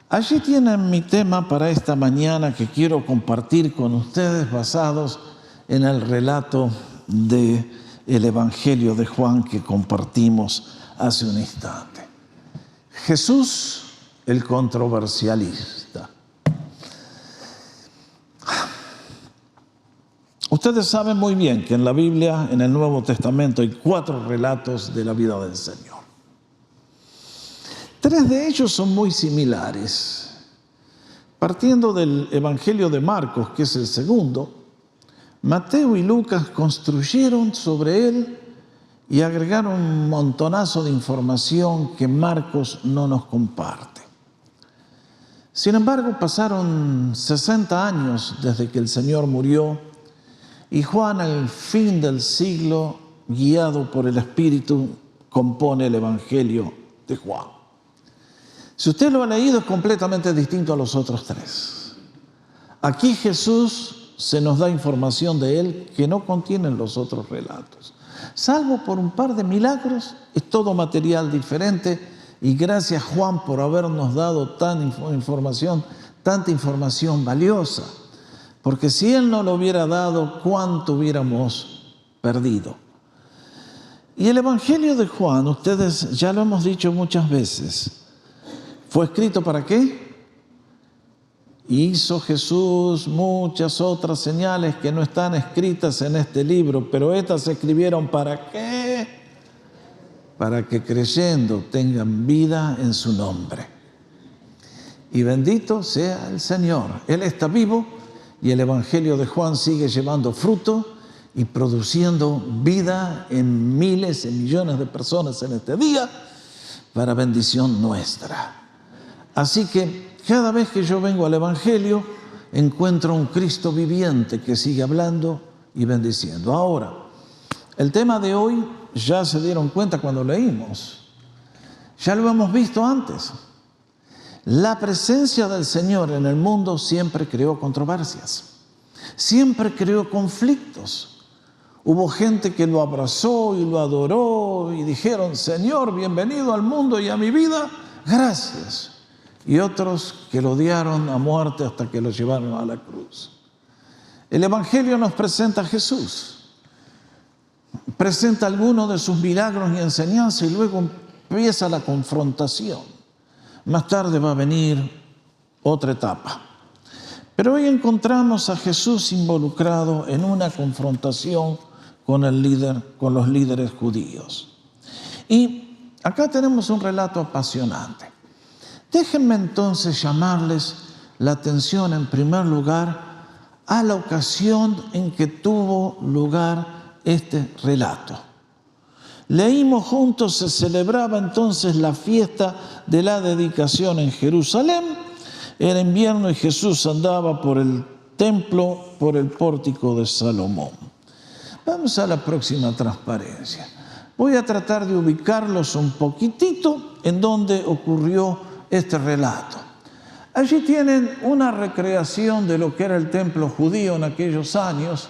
Allí tienen mi tema para esta mañana que quiero compartir con ustedes basados en el relato del Evangelio de Juan que compartimos hace un instante. Jesús, el controversialista. Ustedes saben muy bien que en la Biblia, en el Nuevo Testamento, hay 4 relatos de la vida del Señor. 3 de ellos son muy similares. Partiendo del Evangelio de Marcos, que es el segundo, Mateo y Lucas construyeron sobre él y agregaron un montonazo de información que Marcos no nos comparte. Sin embargo, pasaron 60 años desde que el Señor murió y Juan, al fin del siglo, guiado por el Espíritu, compone el Evangelio de Juan. Si usted lo ha leído, es completamente distinto a los otros 3. Aquí Jesús se nos da información de él que no contienen los otros relatos. Salvo por un par de milagros, es todo material diferente, y gracias Juan por habernos dado tanta información valiosa, porque si él no lo hubiera dado, ¿cuánto hubiéramos perdido? Y el Evangelio de Juan, ustedes ya lo hemos dicho muchas veces, ¿fue escrito para qué? Hizo Jesús muchas otras señales que no están escritas en este libro, pero estas se escribieron ¿para qué? Para que creyendo tengan vida en su nombre. Y bendito sea el Señor. Él está vivo y el Evangelio de Juan sigue llevando fruto y produciendo vida en miles y millones de personas en este día para bendición nuestra. Así que cada vez que yo vengo al Evangelio, encuentro un Cristo viviente que sigue hablando y bendiciendo. Ahora, el tema de hoy, ya se dieron cuenta cuando leímos, ya lo hemos visto antes. La presencia del Señor en el mundo siempre creó controversias, siempre creó conflictos. Hubo gente que lo abrazó y lo adoró y dijeron, Señor, bienvenido al mundo y a mi vida, gracias. Y otros que lo odiaron a muerte hasta que lo llevaron a la cruz. El Evangelio nos presenta a Jesús, presenta algunos de sus milagros y enseñanzas y luego empieza la confrontación. Más tarde va a venir otra etapa. Pero hoy encontramos a Jesús involucrado en una confrontación con los líderes judíos. Y acá tenemos un relato apasionante. Déjenme entonces llamarles la atención en primer lugar a la ocasión en que tuvo lugar este relato. Leímos juntos, se celebraba entonces la fiesta de la dedicación en Jerusalén. Era invierno y Jesús andaba por el templo, por el pórtico de Salomón. Vamos a la próxima transparencia. Voy a tratar de ubicarlos un poquitito en donde ocurrió este relato. Allí tienen una recreación de lo que era el templo judío en aquellos años.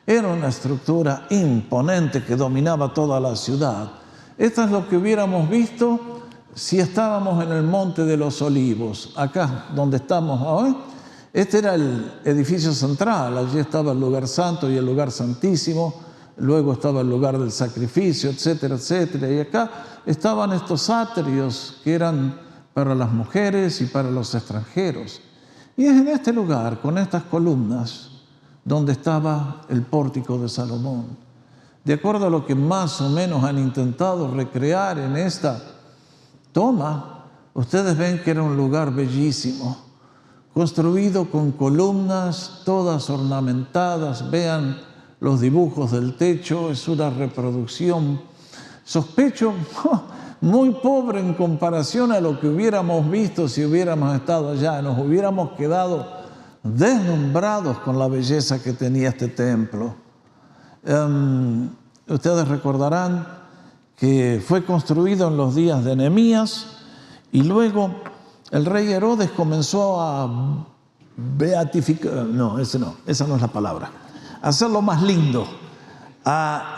Era una estructura imponente que dominaba toda la ciudad. Esto es lo que hubiéramos visto si estábamos en el Monte de los Olivos, acá donde estamos hoy. Este era el edificio central, allí estaba el lugar santo y el lugar santísimo, luego estaba el lugar del sacrificio, etcétera, etcétera. Y acá estaban estos atrios que eran para las mujeres y para los extranjeros. Y es en este lugar, con estas columnas, donde estaba el pórtico de Salomón. De acuerdo a lo que más o menos han intentado recrear en esta toma, ustedes ven que era un lugar bellísimo, construido con columnas todas ornamentadas. Vean los dibujos del techo, es una reproducción, sospecho, muy pobre en comparación a lo que hubiéramos visto si hubiéramos estado allá. Nos hubiéramos quedado deslumbrados con la belleza que tenía este templo. Ustedes recordarán que fue construido en los días de Nehemías y luego el rey Herodes comenzó a beatificar, esa no es la palabra, hacerlo más lindo.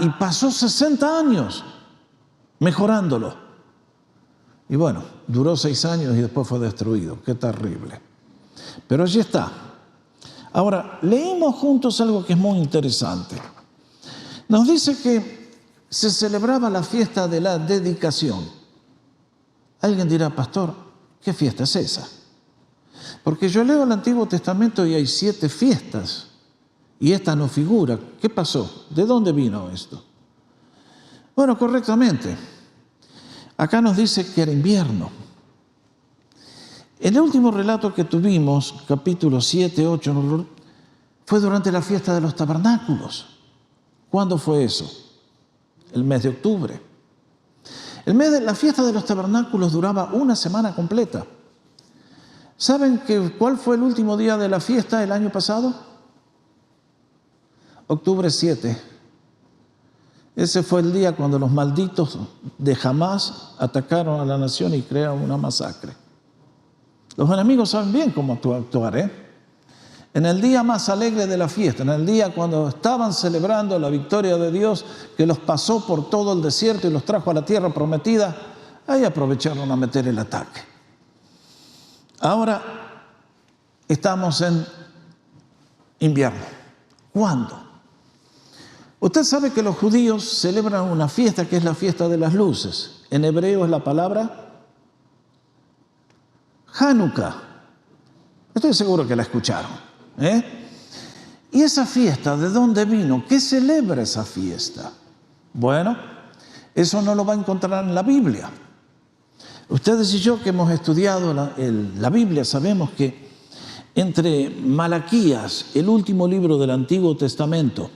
Y pasó 60 años mejorándolo. Y bueno, duró 6 años y después fue destruido. Qué terrible. Pero allí está. Ahora, leímos juntos algo que es muy interesante. Nos dice que se celebraba la fiesta de la dedicación. Alguien dirá, pastor, ¿qué fiesta es esa? Porque yo leo el Antiguo Testamento y hay 7 fiestas y esta no figura. ¿Qué pasó? ¿De dónde vino esto? Bueno, correctamente. Acá nos dice que era invierno. El último relato que tuvimos, capítulo 7, 8, fue durante la fiesta de los tabernáculos. ¿Cuándo fue eso? El mes de octubre. La fiesta de los tabernáculos duraba una semana completa. ¿Saben cuál fue el último día de la fiesta el año pasado? Octubre 7. Ese fue el día cuando los malditos de Hamás atacaron a la nación y crearon una masacre. Los enemigos saben bien cómo actuar, ¿eh? En el día más alegre de la fiesta, en el día cuando estaban celebrando la victoria de Dios que los pasó por todo el desierto y los trajo a la tierra prometida, ahí aprovecharon a meter el ataque. Ahora estamos en invierno. ¿Cuándo? Usted sabe que los judíos celebran una fiesta que es la fiesta de las luces. En hebreo es la palabra Hanukkah. Estoy seguro que la escucharon. ¿Y esa fiesta de dónde vino? ¿Qué celebra esa fiesta? Bueno, eso no lo va a encontrar en la Biblia. Ustedes y yo que hemos estudiado la Biblia sabemos que entre Malaquías, el último libro del Antiguo Testamento,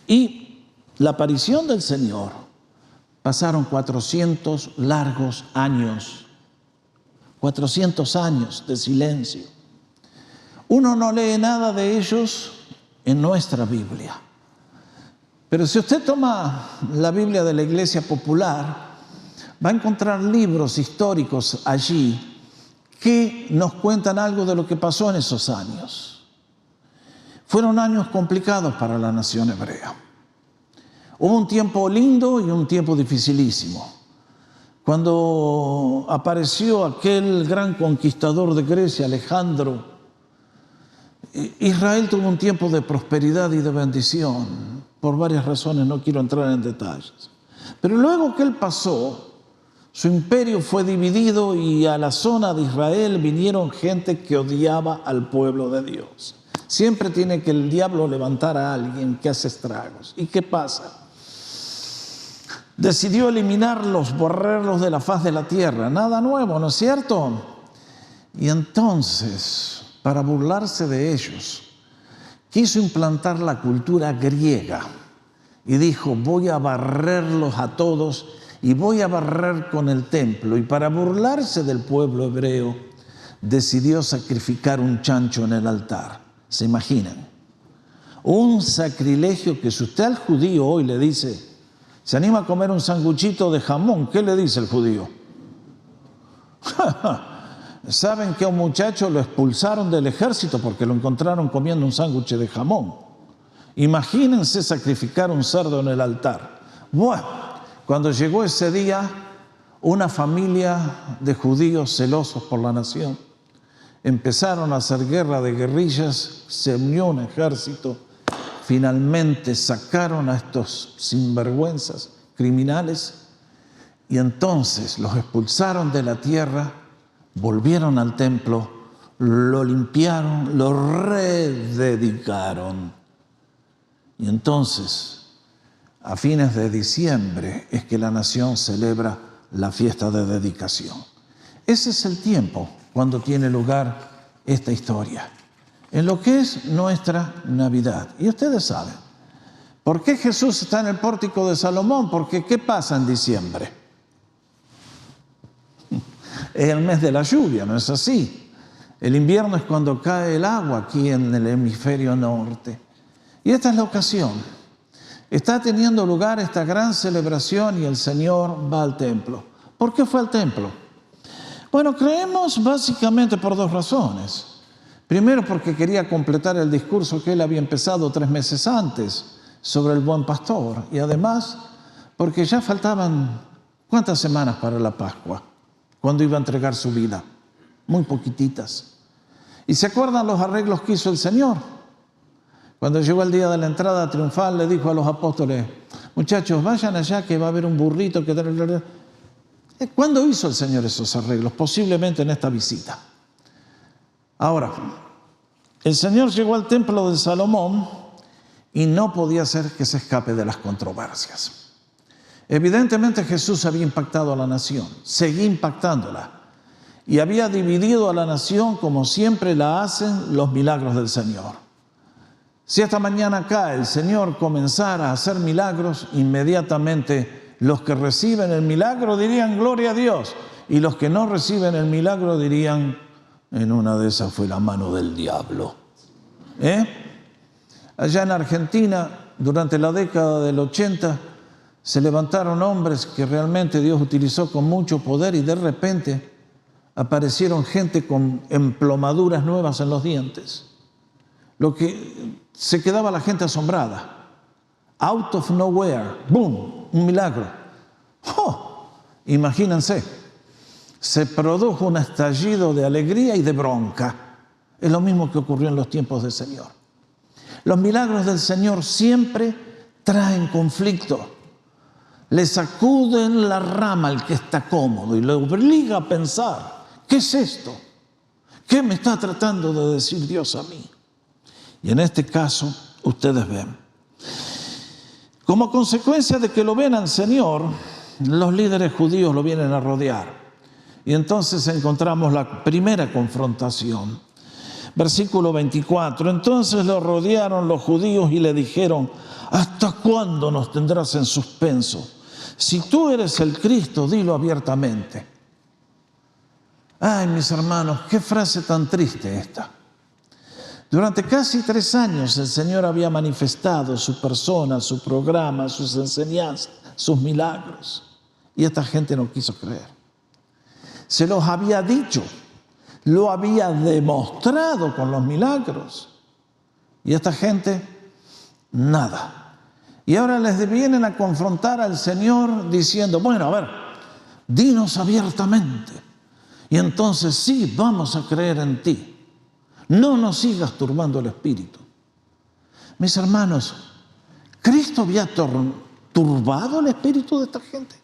y la aparición del Señor, pasaron 400 largos años, 400 años de silencio. Uno no lee nada de ellos en nuestra Biblia. Pero si usted toma la Biblia de la Iglesia Popular, va a encontrar libros históricos allí que nos cuentan algo de lo que pasó en esos años. Fueron años complicados para la nación hebrea. Hubo un tiempo lindo y un tiempo dificilísimo. Cuando apareció aquel gran conquistador de Grecia, Alejandro, Israel tuvo un tiempo de prosperidad y de bendición. Por varias razones, no quiero entrar en detalles. Pero luego que él pasó, su imperio fue dividido y a la zona de Israel vinieron gente que odiaba al pueblo de Dios. Siempre tiene que el diablo levantar a alguien que hace estragos. ¿Y qué pasa? Decidió eliminarlos, borrarlos de la faz de la tierra. Nada nuevo, ¿no es cierto? Y entonces, para burlarse de ellos, quiso implantar la cultura griega y dijo, voy a barrerlos a todos y voy a barrer con el templo. Y para burlarse del pueblo hebreo, decidió sacrificar un chancho en el altar. ¿Se imaginan? Un sacrilegio que si usted al judío hoy le dice, se anima a comer un sanguchito de jamón, ¿qué le dice el judío? ¿Saben que a un muchacho lo expulsaron del ejército porque lo encontraron comiendo un sándwich de jamón? Imagínense sacrificar un cerdo en el altar. Bueno, cuando llegó ese día, una familia de judíos celosos por la nación empezaron a hacer guerra de guerrillas, se unió un ejército, finalmente sacaron a estos sinvergüenzas criminales y entonces los expulsaron de la tierra, volvieron al templo, lo limpiaron, lo rededicaron. Y entonces, a fines de diciembre, es que la nación celebra la fiesta de dedicación. Ese es el tiempo cuando tiene lugar esta historia, en lo que es nuestra Navidad. Y ustedes saben, ¿por qué Jesús está en el pórtico de Salomón? Porque ¿qué pasa en diciembre? Es el mes de la lluvia, ¿no es así? El invierno es cuando cae el agua aquí en el hemisferio norte. Y esta es la ocasión. Está teniendo lugar esta gran celebración y el Señor va al templo. ¿Por qué fue al templo? Bueno, creemos básicamente por 2 razones. Primero, porque quería completar el discurso que él había empezado 3 meses antes sobre el buen pastor. Y además, porque ya faltaban, ¿cuántas semanas para la Pascua? cuando iba a entregar su vida. Muy poquititas. ¿Y se acuerdan los arreglos que hizo el Señor? Cuando llegó el día de la entrada triunfal, le dijo a los apóstoles: muchachos, vayan allá que va a haber un burrito que... ¿Cuándo hizo el Señor esos arreglos? Posiblemente en esta visita. Ahora, el Señor llegó al templo de Salomón y no podía ser que se escape de las controversias. Evidentemente Jesús había impactado a la nación, seguía impactándola, y había dividido a la nación como siempre la hacen los milagros del Señor. Si esta mañana acá el Señor comenzara a hacer milagros, inmediatamente los que reciben el milagro dirían gloria a Dios, y los que no reciben el milagro dirían: en una de esas fue la mano del diablo. Allá en Argentina, durante la década del 80, se levantaron hombres que realmente Dios utilizó con mucho poder, y de repente aparecieron gente con emplomaduras nuevas en los dientes. Lo que se quedaba la gente asombrada. Out of nowhere, boom, un milagro. ¡Oh! Imagínense, se produjo un estallido de alegría y de bronca. Es lo mismo que ocurrió en los tiempos del Señor. Los milagros del Señor siempre traen conflicto. Le sacuden la rama al que está cómodo y le obliga a pensar: ¿qué es esto? ¿Qué me está tratando de decir Dios a mí? Y en este caso, ustedes ven. Como consecuencia de que lo ven al Señor, los líderes judíos lo vienen a rodear. Y entonces encontramos la primera confrontación. Versículo 24. Entonces lo rodearon los judíos y le dijeron: ¿hasta cuándo nos tendrás en suspenso? Si tú eres el Cristo, dilo abiertamente. Ay, mis hermanos, qué frase tan triste esta. Durante casi 3 años el Señor había manifestado su persona, su programa, sus enseñanzas, sus milagros. Y esta gente no quiso creer. Se los había dicho, lo había demostrado con los milagros. Y esta gente, nada. Y ahora les vienen a confrontar al Señor diciendo: bueno, a ver, dinos abiertamente. Y entonces sí, vamos a creer en ti. No nos sigas turbando el espíritu. Mis hermanos, ¿Cristo había turbado el espíritu de esta gente?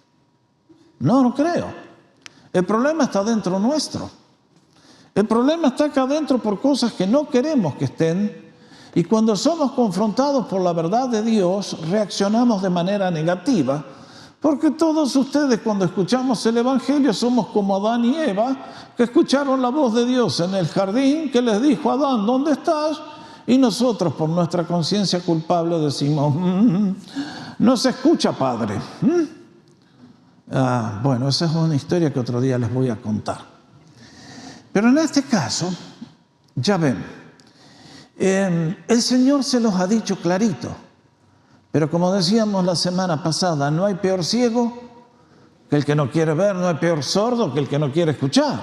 No, no creo. El problema está dentro nuestro. El problema está acá adentro por cosas que no queremos que estén. Y cuando somos confrontados por la verdad de Dios, reaccionamos de manera negativa. Porque todos ustedes, cuando escuchamos el Evangelio, somos como Adán y Eva, que escucharon la voz de Dios en el jardín, que les dijo: Adán, ¿dónde estás? Y nosotros, por nuestra conciencia culpable, decimos: no se escucha, Padre. Bueno, esa es una historia que otro día les voy a contar. Pero en este caso, ya ven, el Señor se los ha dicho clarito. Pero como decíamos la semana pasada, no hay peor ciego que el que no quiere ver, no hay peor sordo que el que no quiere escuchar.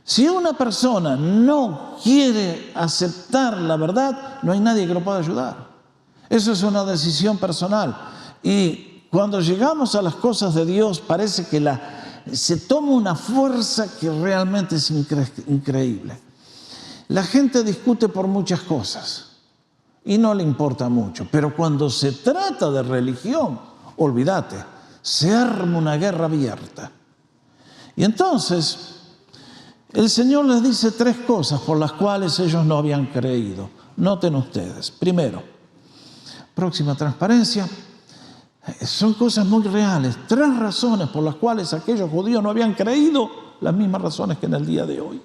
Si una persona no quiere aceptar la verdad, no hay nadie que lo pueda ayudar. Eso es una decisión personal. Y cuando llegamos a las cosas de Dios, parece que se toma una fuerza que realmente es increíble. La gente discute por muchas cosas y no le importa mucho, pero cuando se trata de religión, olvídate, se arma una guerra abierta. Y entonces el Señor les dice 3 cosas por las cuales ellos no habían creído. Noten ustedes. Primero, próxima transparencia, son cosas muy reales. 3 razones por las cuales aquellos judíos no habían creído, las mismas razones que en el día de hoy.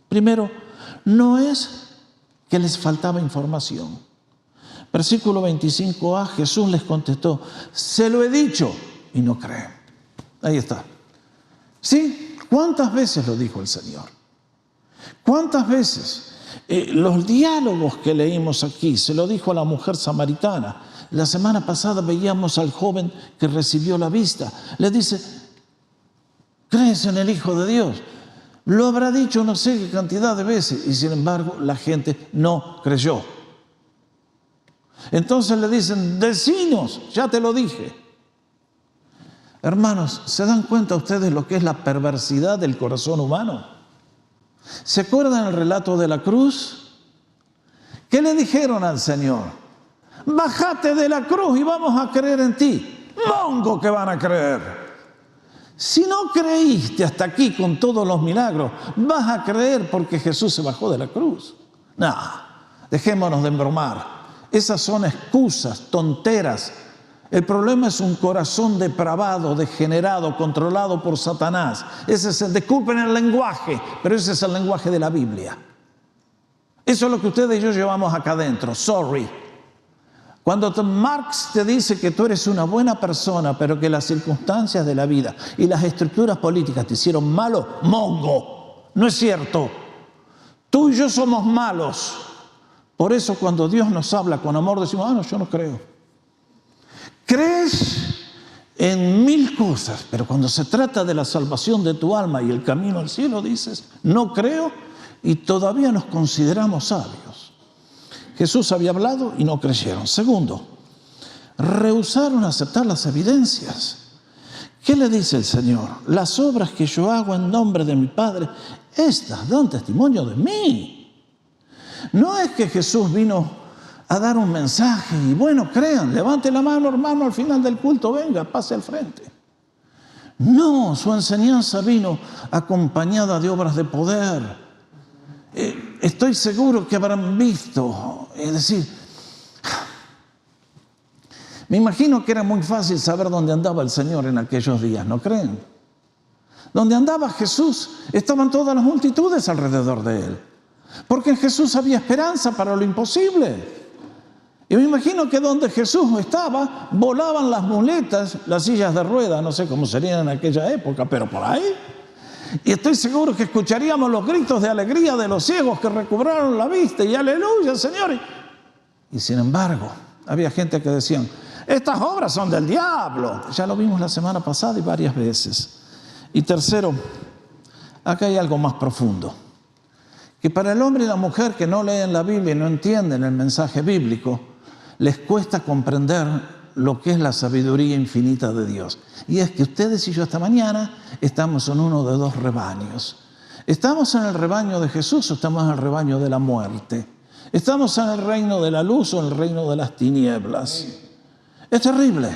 Primero, no es que les faltaba información. Versículo 25a, Jesús les contestó: se lo he dicho y no creen. Ahí está. ¿Sí? ¿Cuántas veces lo dijo el Señor? ¿Cuántas veces? Los diálogos que leímos aquí, se lo dijo a la mujer samaritana. La semana pasada veíamos al joven que recibió la vista. Le dice: ¿crees en el Hijo de Dios? Lo habrá dicho no sé qué cantidad de veces, y sin embargo la gente no creyó. Entonces le dicen: decinos, ya te lo dije. Hermanos, ¿se dan cuenta ustedes lo que es la perversidad del corazón humano? ¿Se acuerdan el relato de la cruz? ¿Qué le dijeron al Señor? Bájate de la cruz y vamos a creer en ti. Mongo que van a creer. Si no creíste hasta aquí con todos los milagros, vas a creer porque Jesús se bajó de la cruz. No, dejémonos de embromar. Esas son excusas, tonteras. El problema es un corazón depravado, degenerado, controlado por Satanás. Ese es disculpen el lenguaje, pero ese es el lenguaje de la Biblia. Eso es lo que ustedes y yo llevamos acá adentro. Sorry. Cuando Marx te dice que tú eres una buena persona, pero que las circunstancias de la vida y las estructuras políticas te hicieron malo, mongo. No es cierto. Tú y yo somos malos. Por eso cuando Dios nos habla con amor decimos, no, yo no creo. Crees en 1000 cosas, pero cuando se trata de la salvación de tu alma y el camino al cielo dices, no creo y todavía nos consideramos sabios. Jesús había hablado y no creyeron. Segundo, rehusaron aceptar las evidencias. ¿Qué le dice el Señor? Las obras que yo hago en nombre de mi Padre, estas dan testimonio de mí. No es que Jesús vino a dar un mensaje y bueno, crean, levante la mano, hermano, al final del culto, venga, pase al frente. No, su enseñanza vino acompañada de obras de poder. Estoy seguro que habrán visto, es decir, me imagino que era muy fácil saber dónde andaba el Señor en aquellos días, ¿no creen? Donde andaba Jesús, estaban todas las multitudes alrededor de Él, porque en Jesús había esperanza para lo imposible. Y me imagino que donde Jesús estaba, volaban las muletas, las sillas de ruedas, no sé cómo serían en aquella época, pero por ahí. Y estoy seguro que escucharíamos los gritos de alegría de los ciegos que recobraron la vista y aleluya, Señor. Y sin embargo, había gente que decían, estas obras son del diablo. Ya lo vimos la semana pasada y varias veces. Y tercero, acá hay algo más profundo. Que para el hombre y la mujer que no leen la Biblia y no entienden el mensaje bíblico, les cuesta comprender lo que es la sabiduría infinita de Dios. Y es que ustedes y yo esta mañana estamos en uno de dos rebaños. ¿Estamos en el rebaño de Jesús o estamos en el rebaño de la muerte? ¿Estamos en el reino de la luz o en el reino de las tinieblas? Es terrible.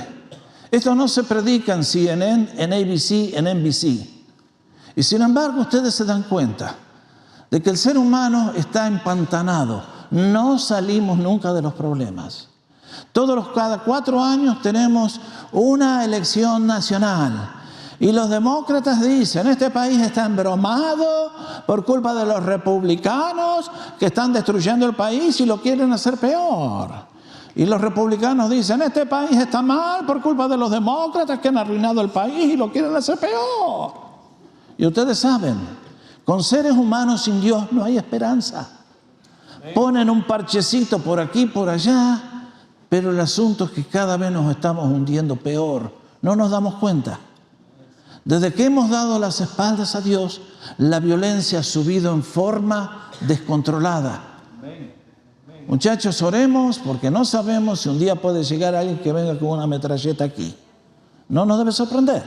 Esto no se predica en CNN, en ABC, en NBC. Y sin embargo, ustedes se dan cuenta de que el ser humano está empantanado. No salimos nunca de los problemas. Cada 4 años tenemos una elección nacional. Y los demócratas dicen, este país está embromado por culpa de los republicanos que están destruyendo el país y lo quieren hacer peor. Y los republicanos dicen, este país está mal por culpa de los demócratas que han arruinado el país y lo quieren hacer peor. Y ustedes saben, con seres humanos sin Dios no hay esperanza. Ponen un parchecito por aquí, por allá, pero el asunto es que cada vez nos estamos hundiendo peor. No nos damos cuenta. Desde que hemos dado las espaldas a Dios, la violencia ha subido en forma descontrolada. Muchachos, oremos porque no sabemos si un día puede llegar alguien que venga con una metralleta aquí. No nos debe sorprender.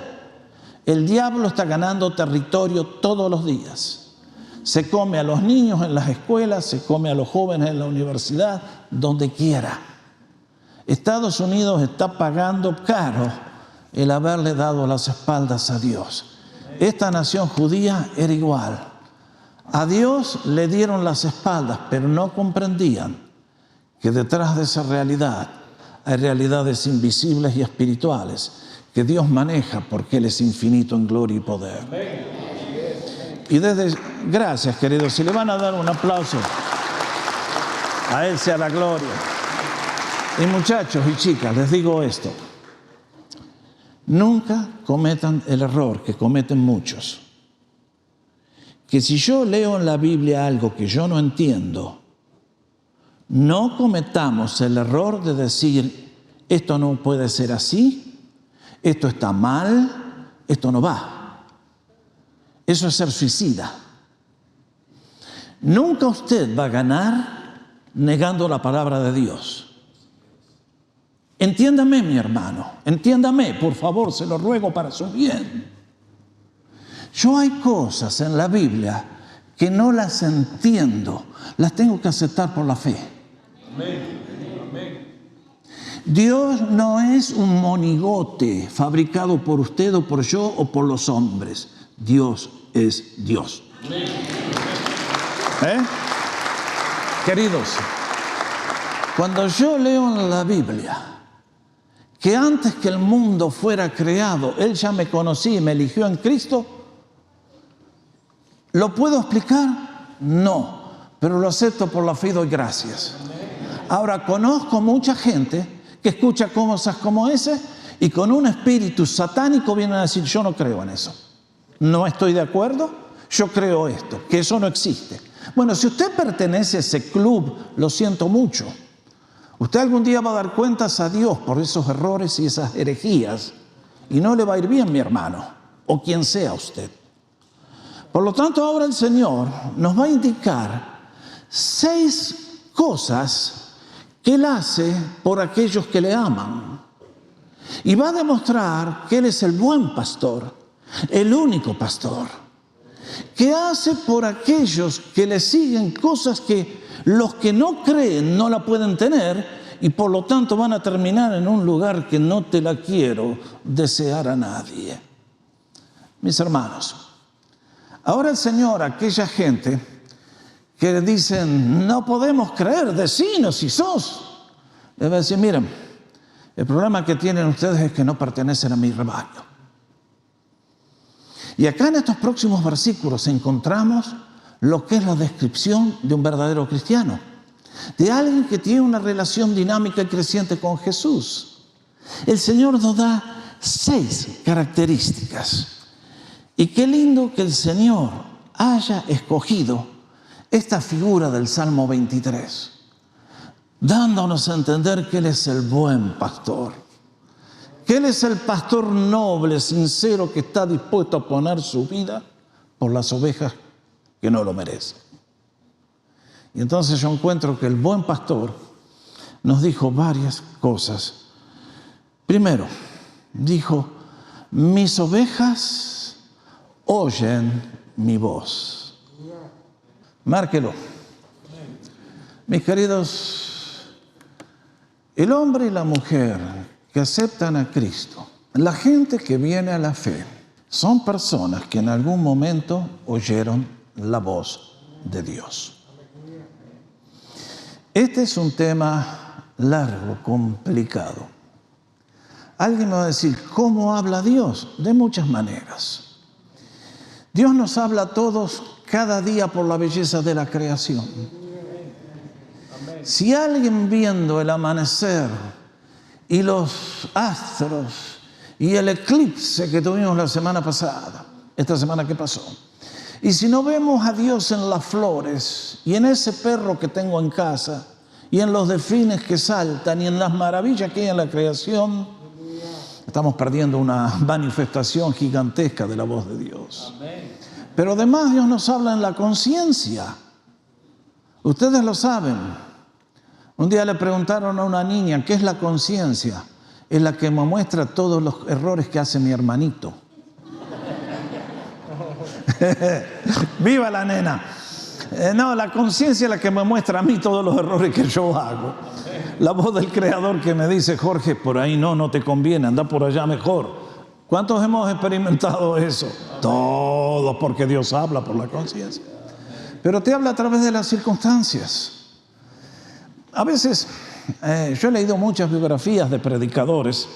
El diablo está ganando territorio todos los días. Se come a los niños en las escuelas, se come a los jóvenes en la universidad, donde quiera. Estados Unidos está pagando caro el haberle dado las espaldas a Dios. Esta nación judía era igual. A Dios le dieron las espaldas, pero no comprendían que detrás de esa realidad hay realidades invisibles y espirituales que Dios maneja porque Él es infinito en gloria y poder. Y gracias, queridos, si le van a dar un aplauso, a Él sea la gloria. Y muchachos y chicas, les digo esto. Nunca cometan el error que cometen muchos. Que si yo leo en la Biblia algo que yo no entiendo, no cometamos el error de decir, esto no puede ser así, esto está mal, esto no va. Eso es ser suicida. Nunca usted va a ganar negando la palabra de Dios. Entiéndame, mi hermano, entiéndame, por favor, se lo ruego para su bien. Yo hay cosas en la Biblia que no las entiendo, las tengo que aceptar por la fe. Dios no es un monigote fabricado por usted o por yo o por los hombres. Dios es Dios. Queridos, cuando yo leo en la Biblia que antes que el mundo fuera creado, Él ya me conocía y me eligió en Cristo, ¿lo puedo explicar? No, pero lo acepto por la fe y doy gracias. Ahora, conozco mucha gente que escucha cosas como ese y con un espíritu satánico vienen a decir, yo no creo en eso. No estoy de acuerdo, yo creo esto, que eso no existe. Bueno, si usted pertenece a ese club, lo siento mucho. Usted algún día va a dar cuentas a Dios por esos errores y esas herejías y no le va a ir bien, mi hermano, o quien sea usted. Por lo tanto, ahora el Señor nos va a indicar 6 cosas que Él hace por aquellos que le aman. Y va a demostrar que Él es el buen pastor, el único pastor, que hace por aquellos que le siguen cosas que los que no creen no la pueden tener y por lo tanto van a terminar en un lugar que no te la quiero desear a nadie. Mis hermanos, ahora el Señor, aquella gente que dicen, no podemos creer, decinos si sos, le va a decir, miren, el problema que tienen ustedes es que no pertenecen a mi rebaño. Y acá en estos próximos versículos encontramos lo que es la descripción de un verdadero cristiano, de alguien que tiene una relación dinámica y creciente con Jesús. El Señor nos da 6 características. Y qué lindo que el Señor haya escogido esta figura del Salmo 23, dándonos a entender que Él es el buen pastor, que Él es el pastor noble, sincero, que está dispuesto a poner su vida por las ovejas que no lo merecen. Y entonces yo encuentro que el buen pastor nos dijo varias cosas. Primero, dijo, mis ovejas oyen mi voz. Márquelo. Mis queridos, el hombre y la mujer que aceptan a Cristo, la gente que viene a la fe, son personas que en algún momento oyeron la voz de Dios. Este es un tema largo, complicado. Alguien me va a decir, ¿cómo habla Dios? De muchas maneras. Dios nos habla a todos cada día por la belleza de la creación. Si alguien viendo el amanecer y los astros y el eclipse que tuvimos la semana pasada, esta semana que pasó, y si no vemos a Dios en las flores y en ese perro que tengo en casa y en los delfines que saltan y en las maravillas que hay en la creación, estamos perdiendo una manifestación gigantesca de la voz de Dios. Pero además Dios nos habla en la conciencia. Ustedes lo saben. Un día le preguntaron a una niña, ¿qué es la conciencia? Es la que me muestra todos los errores que hace mi hermanito. ¡Viva la nena! No, la conciencia es la que me muestra a mí todos los errores que yo hago. La voz del Creador que me dice, Jorge, por ahí no te conviene, anda por allá mejor. ¿Cuántos hemos experimentado eso? Todos, porque Dios habla por la conciencia. Pero te habla a través de las circunstancias. A veces, yo he leído muchas biografías de predicadores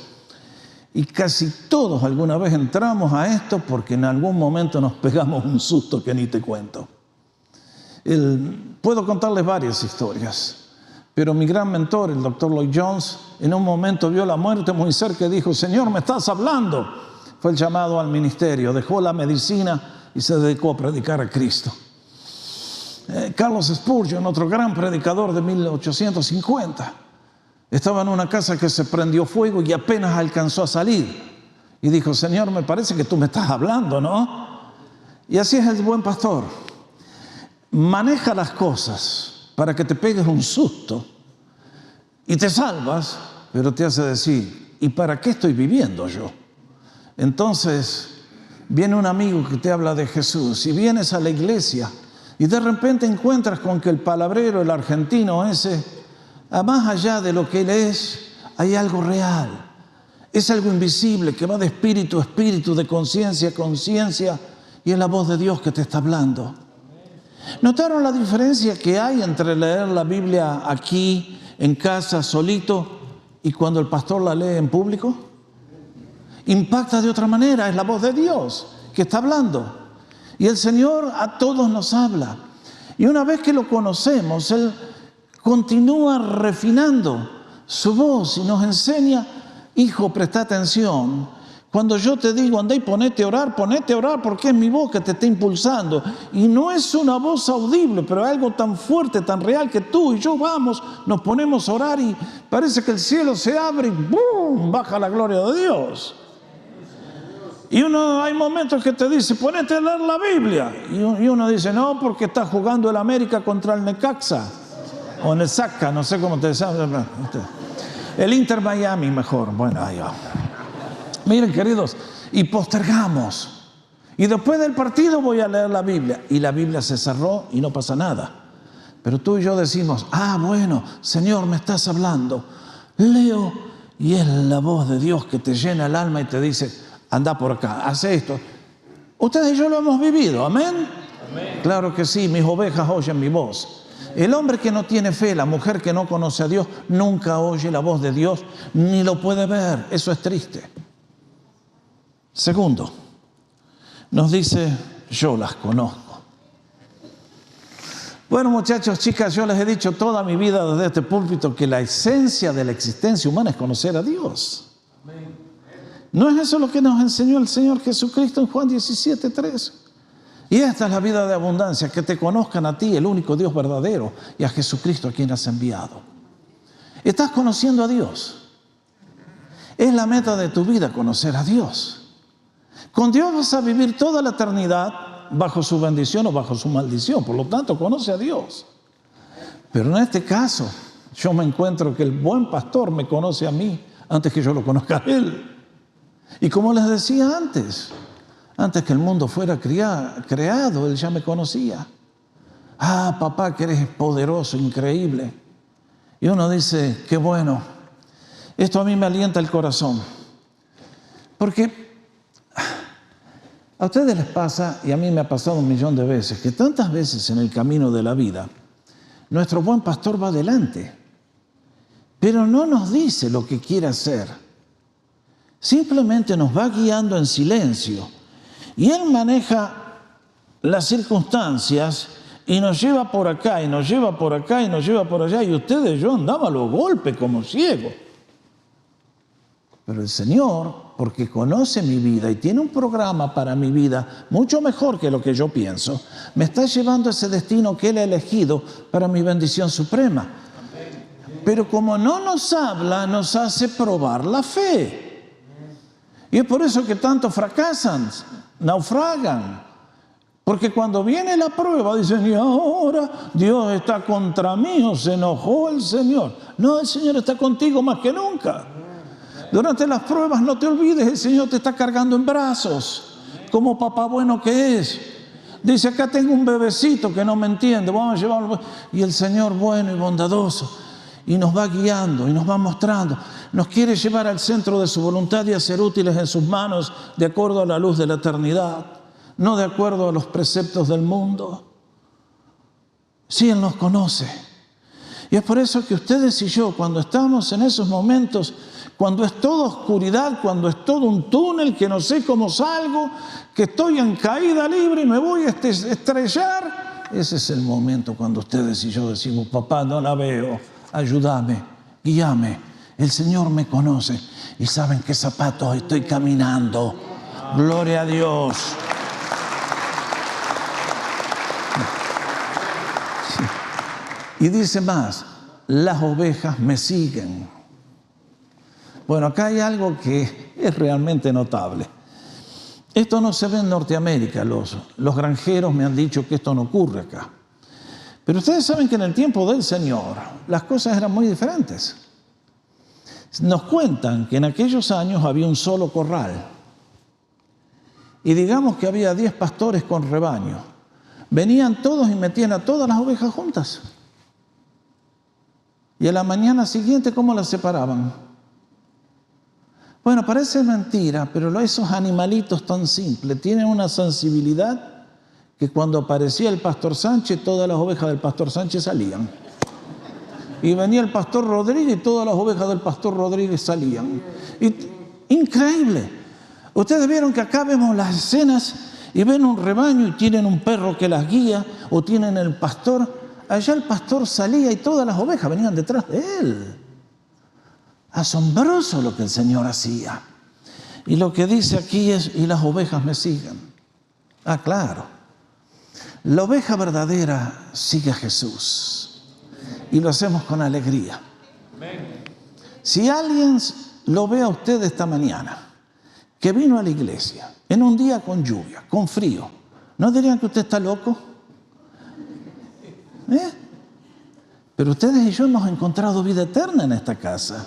y casi todos alguna vez entramos a esto porque en algún momento nos pegamos un susto que ni te cuento. Puedo contarles varias historias, pero mi gran mentor, el Dr. Lloyd Jones, en un momento vio la muerte muy cerca y dijo, Señor, ¿me estás hablando? Fue el llamado al ministerio, dejó la medicina y se dedicó a predicar a Cristo. Carlos Spurgeon, otro gran predicador de 1850, estaba en una casa que se prendió fuego y apenas alcanzó a salir. Y dijo, Señor, me parece que tú me estás hablando, ¿no? Y así es el buen pastor. Maneja las cosas para que te pegues un susto y te salvas, pero te hace decir, ¿y para qué estoy viviendo yo? Entonces, viene un amigo que te habla de Jesús y vienes a la iglesia y de repente encuentras con que el palabrero, el argentino ese, más allá de lo que él es, hay algo real. Es algo invisible que va de espíritu a espíritu, de conciencia a conciencia, y es la voz de Dios que te está hablando. ¿Notaron la diferencia que hay entre leer la Biblia aquí, en casa, solito, y cuando el pastor la lee en público? Impacta de otra manera, es la voz de Dios que está hablando. Y el Señor a todos nos habla. Y una vez que lo conocemos, Él continúa refinando su voz y nos enseña, hijo, presta atención. Cuando yo te digo, andá y ponete a orar porque es mi voz que te está impulsando. Y no es una voz audible, pero es algo tan fuerte, tan real que tú y yo vamos, nos ponemos a orar y parece que el cielo se abre y ¡bum!, baja la gloria de Dios. Y hay momentos que te dice, ponete a leer la Biblia. Y uno dice, no, porque está jugando el América contra el Necaxa. O Necaxa, no sé cómo te llaman. El Inter Miami mejor. Bueno, ahí va. Miren, queridos, y postergamos. Y después del partido voy a leer la Biblia. Y la Biblia se cerró y no pasa nada. Pero tú y yo decimos, bueno, Señor, me estás hablando. Leo y es la voz de Dios que te llena el alma y te dice, anda por acá, hace esto. Ustedes y yo lo hemos vivido, ¿amén? Amén. Claro que sí, mis ovejas oyen mi voz. El hombre que no tiene fe, la mujer que no conoce a Dios, nunca oye la voz de Dios, ni lo puede ver. Eso es triste. Segundo, nos dice, yo las conozco. Bueno, muchachos, chicas, yo les he dicho toda mi vida desde este púlpito que la esencia de la existencia humana es conocer a Dios. Amén. ¿No es eso lo que nos enseñó el Señor Jesucristo en Juan 17:3? Y esta es la vida de abundancia, que te conozcan a ti, el único Dios verdadero, y a Jesucristo a quien has enviado. Estás conociendo a Dios. Es la meta de tu vida, conocer a Dios. Con Dios vas a vivir toda la eternidad bajo su bendición o bajo su maldición. Por lo tanto, conoce a Dios. Pero en este caso, yo me encuentro que el buen pastor me conoce a mí antes que yo lo conozca a Él. Y como les decía antes que el mundo fuera creado, Él ya me conocía. Papá, que eres poderoso, increíble. Y uno dice, qué bueno. Esto a mí me alienta el corazón. Porque a ustedes les pasa, y a mí me ha pasado 1.000.000 de veces, que tantas veces en el camino de la vida, nuestro buen pastor va adelante, pero no nos dice lo que quiere hacer. Simplemente nos va guiando en silencio. Y Él maneja las circunstancias y nos lleva por acá, y nos lleva por acá, y nos lleva por allá. Y ustedes, yo andaba a los golpes como ciego. Pero el Señor, porque conoce mi vida y tiene un programa para mi vida mucho mejor que lo que yo pienso, me está llevando a ese destino que Él ha elegido para mi bendición suprema. Pero como no nos habla, nos hace probar la fe. Y es por eso que tanto fracasan, naufragan. Porque cuando viene la prueba dicen, y ahora Dios está contra mí, o se enojó el Señor. No, el Señor está contigo más que nunca. Durante las pruebas no te olvides, el Señor te está cargando en brazos, como papá bueno que es. Dice, acá tengo un bebecito que no me entiende, vamos a llevarlo. Y el Señor bueno y bondadoso, y nos va guiando y nos va mostrando. Nos quiere llevar al centro de su voluntad y a ser útiles en sus manos de acuerdo a la luz de la eternidad, no de acuerdo a los preceptos del mundo. Sí, Él nos conoce. Y es por eso que ustedes y yo, cuando estamos en esos momentos, cuando es toda oscuridad, cuando es todo un túnel que no sé cómo salgo, que estoy en caída libre y me voy a estrellar, ese es el momento cuando ustedes y yo decimos, papá, no la veo, ayúdame, guíame. El Señor me conoce y saben qué zapatos estoy caminando. Gloria a Dios. Sí. Y dice más, las ovejas me siguen. Bueno, acá hay algo que es realmente notable. Esto no se ve en Norteamérica. Los granjeros me han dicho que esto no ocurre acá. Pero ustedes saben que en el tiempo del Señor las cosas eran muy diferentes. Nos cuentan que en aquellos años había un solo corral. Y digamos que había 10 pastores con rebaño. Venían todos y metían a todas las ovejas juntas. Y a la mañana siguiente, ¿cómo las separaban? Bueno, parece mentira, pero esos animalitos tan simples tienen una sensibilidad que cuando aparecía el pastor Sánchez, todas las ovejas del pastor Sánchez salían. Y venía el pastor Rodríguez y todas las ovejas del pastor Rodríguez salían. Increíble. Ustedes vieron que acá vemos las escenas y ven un rebaño y tienen un perro que las guía o tienen el pastor. Allá el pastor salía y todas las ovejas venían detrás de él. Asombroso lo que el Señor hacía. Y lo que dice aquí es, y las ovejas me siguen. Ah, claro. La oveja verdadera sigue a Jesús. Y lo hacemos con alegría. Si alguien lo ve a usted esta mañana, que vino a la iglesia, en un día con lluvia, con frío, ¿no dirían que usted está loco? Pero ustedes y yo hemos encontrado vida eterna en esta casa.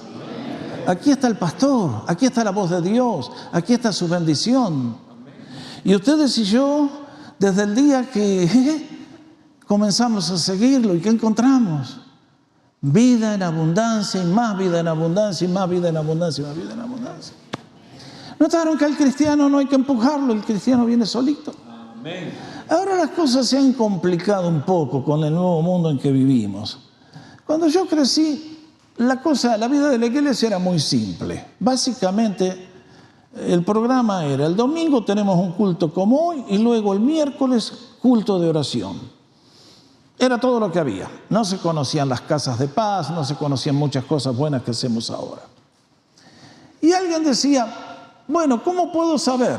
Aquí está el pastor, aquí está la voz de Dios, aquí está su bendición. Y ustedes y yo, desde el día que comenzamos a seguirlo, ¿y qué encontramos? Vida en abundancia y más vida en abundancia y más vida en abundancia y más vida en abundancia. ¿Notaron que al cristiano no hay que empujarlo? El cristiano viene solito. Amén. Ahora las cosas se han complicado un poco con el nuevo mundo en que vivimos. Cuando yo crecí, la vida de la iglesia era muy simple. Básicamente, el programa era, el domingo tenemos un culto como hoy y luego el miércoles culto de oración. Era todo lo que había. No se conocían las casas de paz, no se conocían muchas cosas buenas que hacemos ahora. Y alguien decía, bueno, ¿cómo puedo saber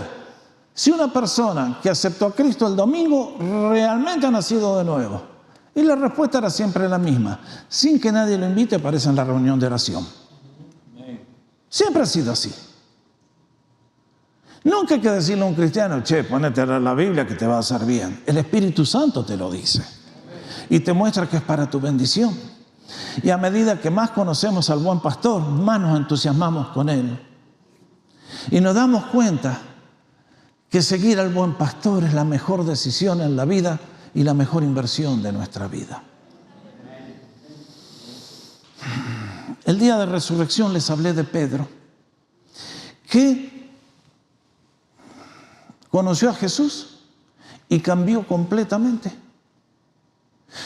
si una persona que aceptó a Cristo el domingo realmente ha nacido de nuevo? Y la respuesta era siempre la misma. Sin que nadie lo invite, aparece en la reunión de oración. Siempre ha sido así. Nunca hay que decirle a un cristiano, che, ponete a leer la Biblia que te va a hacer bien. El Espíritu Santo te lo dice. Y te muestra que es para tu bendición. Y a medida que más conocemos al buen pastor, más nos entusiasmamos con él. Y nos damos cuenta que seguir al buen pastor es la mejor decisión en la vida y la mejor inversión de nuestra vida. El día de resurrección les hablé de Pedro, que conoció a Jesús y cambió completamente.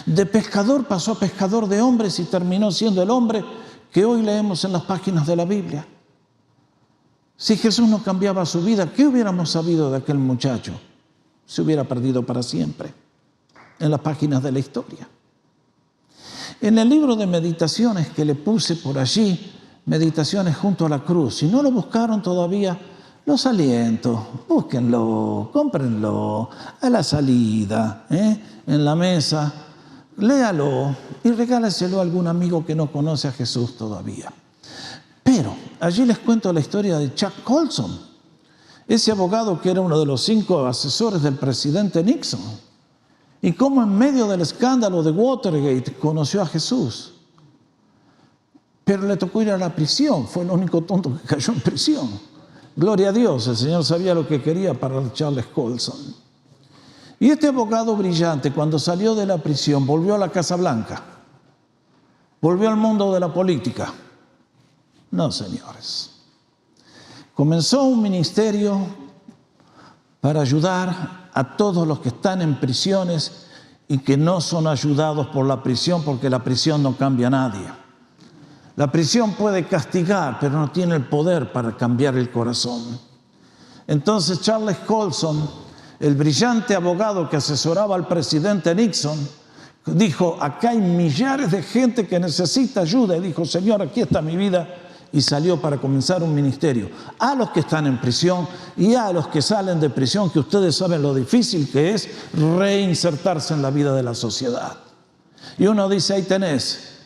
De pescador pasó a pescador de hombres y terminó siendo el hombre que hoy leemos en las páginas de la Biblia. Si Jesús no cambiaba su vida, ¿qué hubiéramos sabido de aquel muchacho? Se hubiera perdido para siempre en las páginas de la historia. En el libro de meditaciones que le puse por allí, Meditaciones junto a la cruz, si no lo buscaron todavía, los aliento, búsquenlo, cómprenlo a la salida, en la mesa. Léalo y regáleselo a algún amigo que no conoce a Jesús todavía. Pero allí les cuento la historia de Chuck Colson, ese abogado que era uno de los 5 asesores del presidente Nixon, y cómo en medio del escándalo de Watergate conoció a Jesús. Pero le tocó ir a la prisión, fue el único tonto que cayó en prisión. Gloria a Dios, el Señor sabía lo que quería para Charles Colson. Y este abogado brillante, cuando salió de la prisión, volvió a la Casa Blanca, volvió al mundo de la política. No, señores. Comenzó un ministerio para ayudar a todos los que están en prisiones y que no son ayudados por la prisión, porque la prisión no cambia a nadie. La prisión puede castigar, pero no tiene el poder para cambiar el corazón. Entonces Charles Colson, el brillante abogado que asesoraba al presidente Nixon, dijo, acá hay millares de gente que necesita ayuda. Y dijo, Señor, aquí está mi vida. Y salió para comenzar un ministerio a los que están en prisión y a los que salen de prisión, que ustedes saben lo difícil que es reinsertarse en la vida de la sociedad. Y uno dice, ahí tenés,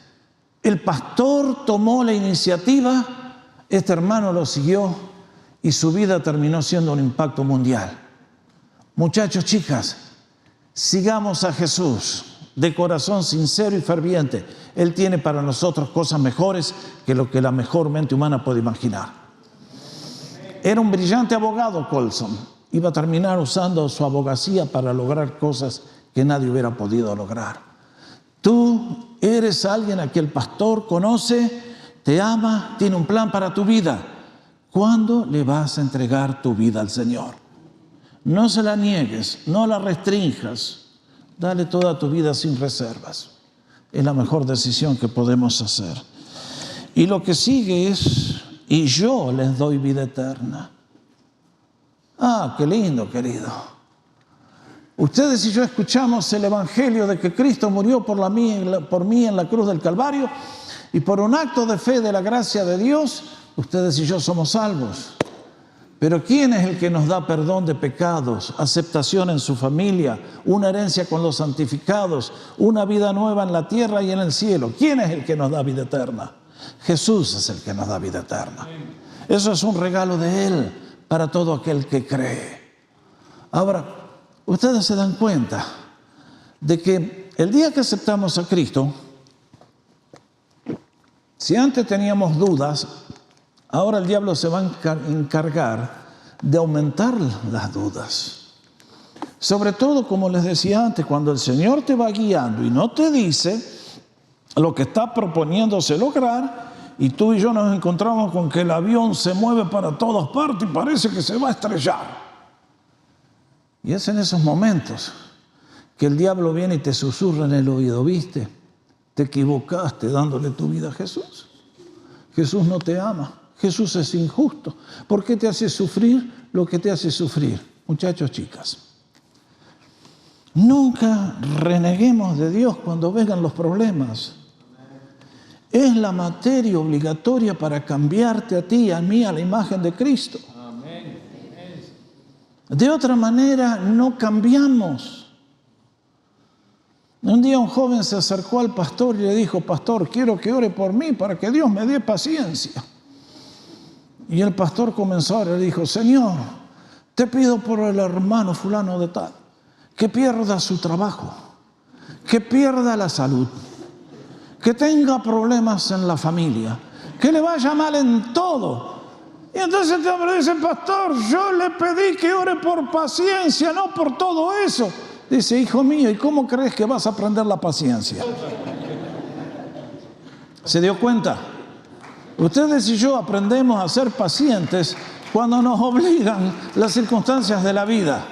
el pastor tomó la iniciativa, este hermano lo siguió y su vida terminó siendo un impacto mundial. Muchachos, chicas, sigamos a Jesús. de corazón sincero y ferviente. Él tiene para nosotros cosas mejores que lo que la mejor mente humana puede imaginar. Era un brillante abogado, Colson. Iba a terminar usando su abogacía para lograr cosas que nadie hubiera podido lograr. Tú eres alguien a quien el pastor conoce, te ama, tiene un plan para tu vida. ¿Cuándo le vas a entregar tu vida al Señor? No se la niegues, no la restrinjas. Dale toda tu vida sin reservas. Es la mejor decisión que podemos hacer. Y lo que sigue es, y yo les doy vida eterna. Ah, qué lindo, querido. Ustedes y yo escuchamos el evangelio de que Cristo murió por mí en la cruz del Calvario, y por un acto de fe de la gracia de Dios, ustedes y yo somos salvos. Pero ¿quién es el que nos da perdón de pecados, aceptación en su familia, una herencia con los santificados, una vida nueva en la tierra y en el cielo? ¿Quién es el que nos da vida eterna? Jesús es el que nos da vida eterna. Eso es un regalo de Él para todo aquel que cree. Ahora, ustedes se dan cuenta de que el día que aceptamos a Cristo, si antes teníamos dudas, ahora el diablo se va a encargar de aumentar las dudas. Sobre todo, como les decía antes, cuando el Señor te va guiando y no te dice lo que está proponiéndose lograr, y tú y yo nos encontramos con que el avión se mueve para todas partes y parece que se va a estrellar. Y es en esos momentos que el diablo viene y te susurra en el oído, ¿viste? Te equivocaste dándole tu vida a Jesús. Jesús no te ama. Jesús es injusto. ¿Por qué te hace sufrir lo que te hace sufrir? Muchachos, chicas, nunca reneguemos de Dios cuando vengan los problemas. Es la materia obligatoria para cambiarte a ti y a mí a la imagen de Cristo. De otra manera no cambiamos. Un día un joven se acercó al pastor y le dijo: pastor, quiero que ore por mí para que Dios me dé paciencia. Y el pastor comenzó a orar y dijo: Señor, te pido por el hermano fulano de tal, que pierda su trabajo, que pierda la salud, que tenga problemas en la familia, que le vaya mal en todo. Y entonces este hombre dice: pastor, yo le pedí que ore por paciencia, no por todo eso. Dice: hijo mío, ¿y cómo crees que vas a aprender la paciencia? ¿Se dio cuenta? Ustedes y yo aprendemos a ser pacientes cuando nos obligan las circunstancias de la vida.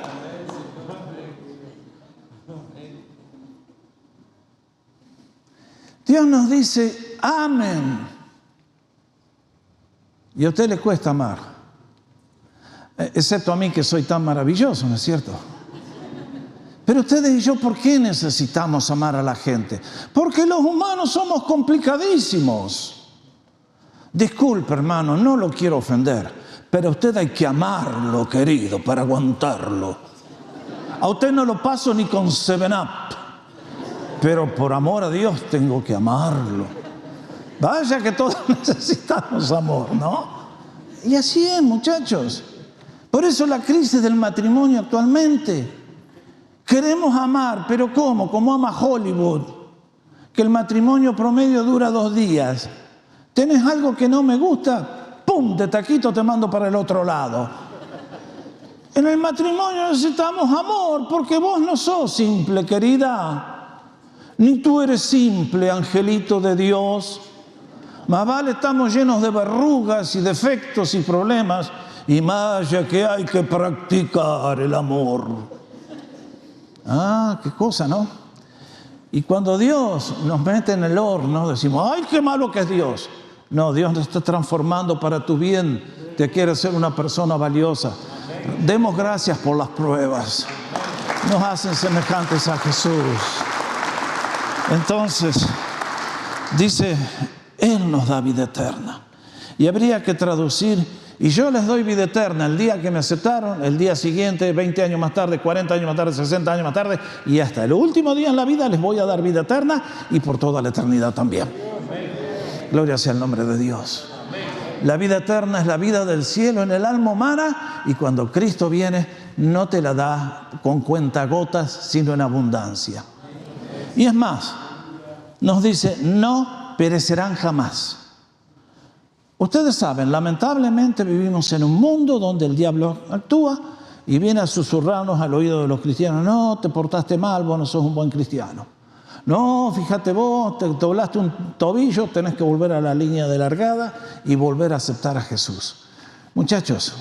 Dios nos dice: amen. Y a usted le cuesta amar. Excepto a mí, que soy tan maravilloso, ¿no es cierto? Pero ustedes y yo, ¿por qué necesitamos amar a la gente? Porque los humanos somos complicadísimos. Disculpe, hermano, no lo quiero ofender, pero a usted hay que amarlo, querido, para aguantarlo. A usted no lo paso ni con 7-Up, pero por amor a Dios tengo que amarlo. Vaya que todos necesitamos amor, ¿no? Y así es, muchachos. Por eso la crisis del matrimonio actualmente. Queremos amar, pero ¿cómo? Como ama Hollywood, que el matrimonio promedio dura 2 días. ¿Tenés algo que no me gusta? ¡Pum! De taquito te mando para el otro lado. En el matrimonio necesitamos amor, porque vos no sos simple, querida. Ni tú eres simple, angelito de Dios. Más vale estamos llenos de verrugas y defectos y problemas, y más ya que hay que practicar el amor. Ah, qué cosa, ¿no? Y cuando Dios nos mete en el horno, decimos: ¡ay, qué malo que es Dios! No, Dios nos está transformando para tu bien. Te quiere ser una persona valiosa. Demos gracias por las pruebas. Nos hacen semejantes a Jesús. Entonces, dice, Él nos da vida eterna. Y habría que traducir: y yo les doy vida eterna el día que me aceptaron, el día siguiente, 20 años más tarde, 40 años más tarde, 60 años más tarde, y hasta el último día en la vida les voy a dar vida eterna, y por toda la eternidad también. Gloria sea el nombre de Dios. La vida eterna es la vida del cielo en el alma humana, y cuando Cristo viene no te la da con cuentagotas, sino en abundancia. Y es más, nos dice, no perecerán jamás. Ustedes saben, lamentablemente vivimos en un mundo donde el diablo actúa y viene a susurrarnos al oído de los cristianos, no, te portaste mal, vos no sos un buen cristiano. No, fíjate vos, te doblaste un tobillo, tenés que volver a la línea de largada y volver a aceptar a Jesús. Muchachos,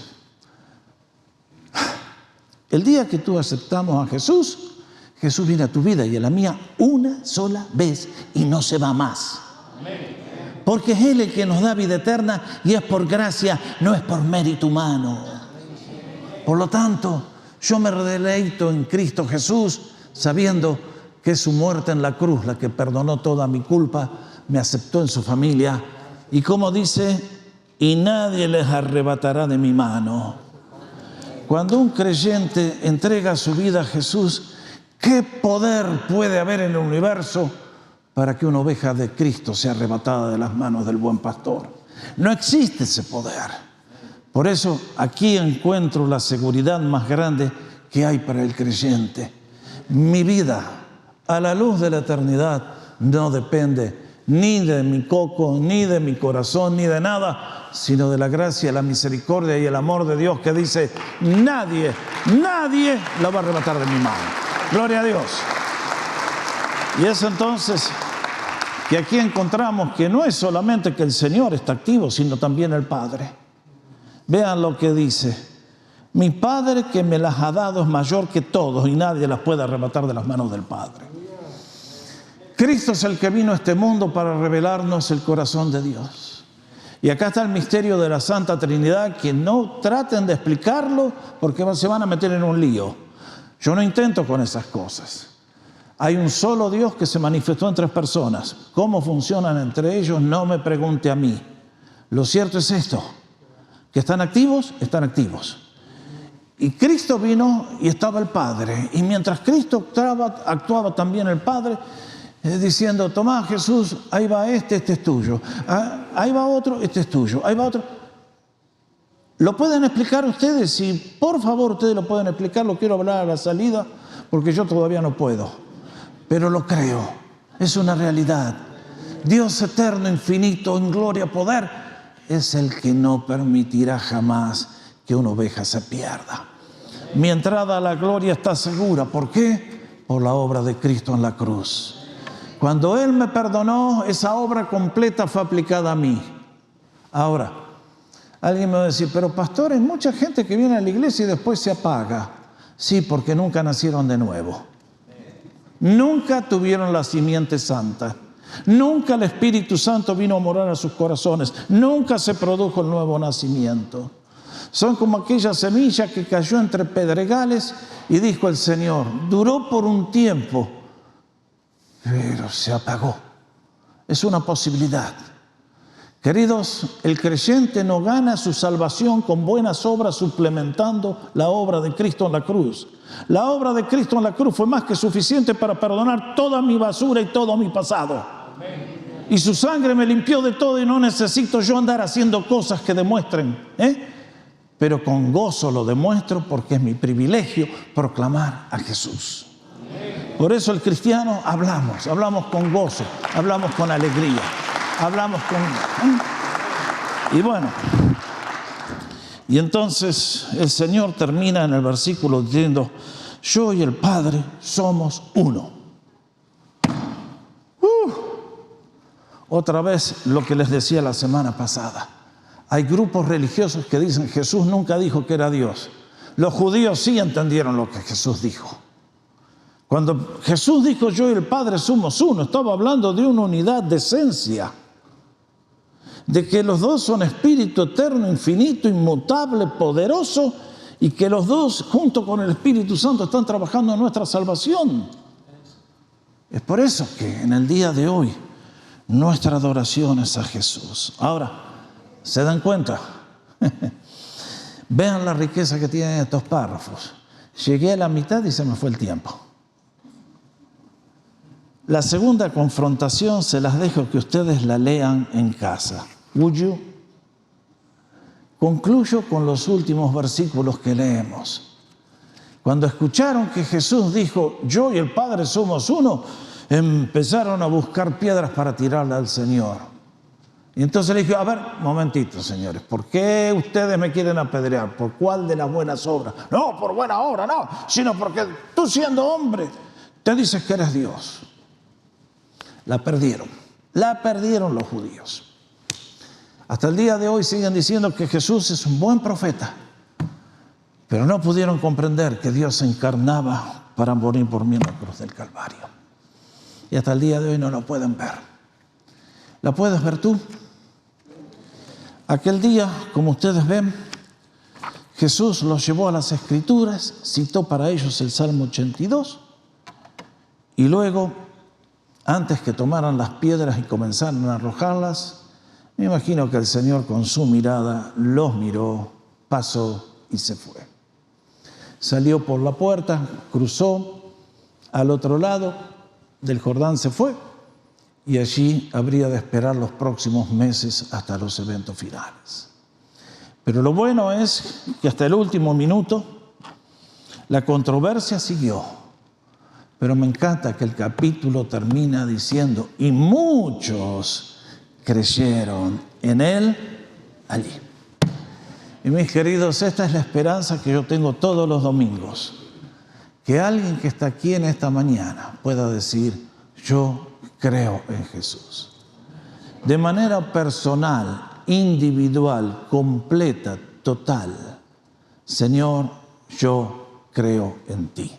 el día que tú aceptamos a Jesús, Jesús viene a tu vida y a la mía una sola vez y no se va más. Porque es Él el que nos da vida eterna y es por gracia, no es por mérito humano. Por lo tanto, yo me deleito en Cristo Jesús, sabiendo que es su muerte en la cruz la que perdonó toda mi culpa, me aceptó en su familia. Y como dice, y nadie les arrebatará de mi mano. Cuando un creyente entrega su vida a Jesús, ¿qué poder puede haber en el universo para que una oveja de Cristo sea arrebatada de las manos del buen pastor? No existe ese poder. Por eso aquí encuentro la seguridad más grande que hay para el creyente. Mi vida, a la luz de la eternidad, no depende ni de mi coco, ni de mi corazón, ni de nada, sino de la gracia, la misericordia y el amor de Dios que dice, nadie la va a arrebatar de mi mano. Gloria a Dios. Y es entonces que aquí encontramos que no es solamente que el Señor está activo, sino también el Padre. Vean lo que dice, mi Padre que me las ha dado es mayor que todos y nadie las puede arrebatar de las manos del Padre. Cristo es el que vino a este mundo para revelarnos el corazón de Dios. Y acá está el misterio de la Santa Trinidad, que no traten de explicarlo porque se van a meter en un lío. Yo no intento con esas cosas. Hay un solo Dios que se manifestó en 3 personas. ¿Cómo funcionan entre ellos? No me pregunte a mí. Lo cierto es esto, que están activos, están activos. Y Cristo vino y estaba el Padre. Y mientras Cristo actuaba también el Padre, diciendo, tomá Jesús, ahí va este es tuyo. Ahí va otro, este es tuyo. Ahí va otro. ¿Lo pueden explicar ustedes? Si por favor ustedes lo pueden explicar, lo quiero hablar a la salida, porque yo todavía no puedo. Pero lo creo, es una realidad. Dios eterno, infinito, en gloria, poder, es el que no permitirá jamás que una oveja se pierda. Mi entrada a la gloria está segura. ¿Por qué? Por la obra de Cristo en la cruz. Cuando Él me perdonó, esa obra completa fue aplicada a mí. Ahora, alguien me va a decir, pero pastor, hay mucha gente que viene a la iglesia y después se apaga. Sí, porque nunca nacieron de nuevo. Nunca tuvieron la simiente santa. Nunca el Espíritu Santo vino a morar a sus corazones. Nunca se produjo el nuevo nacimiento. Son como aquella semilla que cayó entre pedregales y dijo el Señor, duró por un tiempo, pero se apagó. Es una posibilidad. Queridos, el creyente no gana su salvación con buenas obras suplementando la obra de Cristo en la cruz. La obra de Cristo en la cruz fue más que suficiente para perdonar toda mi basura y todo mi pasado. Y su sangre me limpió de todo y no necesito yo andar haciendo cosas que demuestren. Pero con gozo lo demuestro porque es mi privilegio proclamar a Jesús. Por eso el cristiano hablamos con gozo, hablamos con alegría, hablamos con... Y bueno, y entonces el Señor termina en el versículo diciendo, yo y el Padre somos uno. Otra vez lo que les decía la semana pasada. Hay grupos religiosos que dicen Jesús nunca dijo que era Dios. Los judíos sí entendieron lo que Jesús dijo. Cuando Jesús dijo yo y el Padre somos uno, estaba hablando de una unidad de esencia. De que los dos son espíritu eterno, infinito, inmutable, poderoso, y que los dos, junto con el Espíritu Santo, están trabajando en nuestra salvación. Es por eso que en el día de hoy nuestra adoración es a Jesús. Ahora, ¿se dan cuenta? Vean la riqueza que tienen estos párrafos. Llegué a la mitad y se me fue el tiempo. La segunda confrontación se las dejo que ustedes la lean en casa. Would you? Concluyo con los últimos versículos que leemos. Cuando escucharon que Jesús dijo, yo y el Padre somos uno, empezaron a buscar piedras para tirarle al Señor. Y entonces le dije, a ver, momentito, señores, ¿por qué ustedes me quieren apedrear? ¿Por cuál de las buenas obras? No, por buena obra, no, sino porque tú siendo hombre, te dices que eres Dios. La perdieron los judíos. Hasta el día de hoy siguen diciendo que Jesús es un buen profeta, pero no pudieron comprender que Dios se encarnaba para morir por mí en la cruz del Calvario. Y hasta el día de hoy no lo pueden ver. ¿La puedes ver tú? Aquel día, como ustedes ven, Jesús los llevó a las Escrituras, citó para ellos el Salmo 82, y luego, antes que tomaran las piedras y comenzaran a arrojarlas, me imagino que el Señor con su mirada los miró, pasó y se fue. Salió por la puerta, cruzó al otro lado del Jordán, se fue, y allí habría de esperar los próximos meses hasta los eventos finales. Pero lo bueno es que hasta el último minuto la controversia siguió. Pero me encanta que el capítulo termina diciendo, y muchos creyeron en él allí. Y mis queridos, esta es la esperanza que yo tengo todos los domingos. Que alguien que está aquí en esta mañana pueda decir, yo creo en Jesús. De manera personal, individual, completa, total. Señor, yo creo en ti.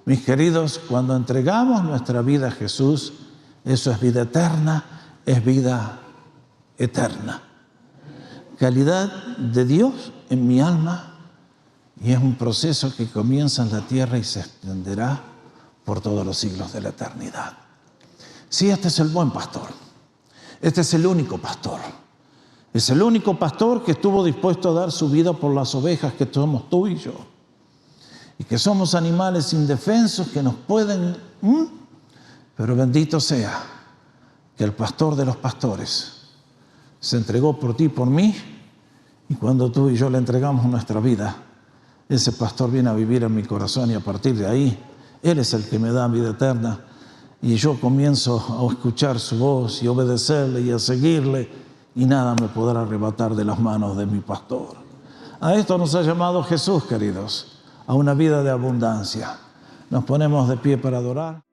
Mis queridos, cuando entregamos nuestra vida a Jesús, eso es vida eterna, es vida eterna. Calidad de Dios en mi alma, y es un proceso que comienza en la tierra y se extenderá por todos los siglos de la eternidad. Sí, este es el buen pastor. Este es el único pastor. Es el único pastor que estuvo dispuesto a dar su vida por las ovejas que somos tú y yo. Y que somos animales indefensos que nos pueden... Pero bendito sea que el pastor de los pastores se entregó por ti y por mí, y cuando tú y yo le entregamos nuestra vida, ese pastor viene a vivir en mi corazón, y a partir de ahí, Él es el que me da vida eterna, y yo comienzo a escuchar su voz y obedecerle y a seguirle, y nada me podrá arrebatar de las manos de mi pastor. A esto nos ha llamado Jesús, queridos, a una vida de abundancia. Nos ponemos de pie para adorar.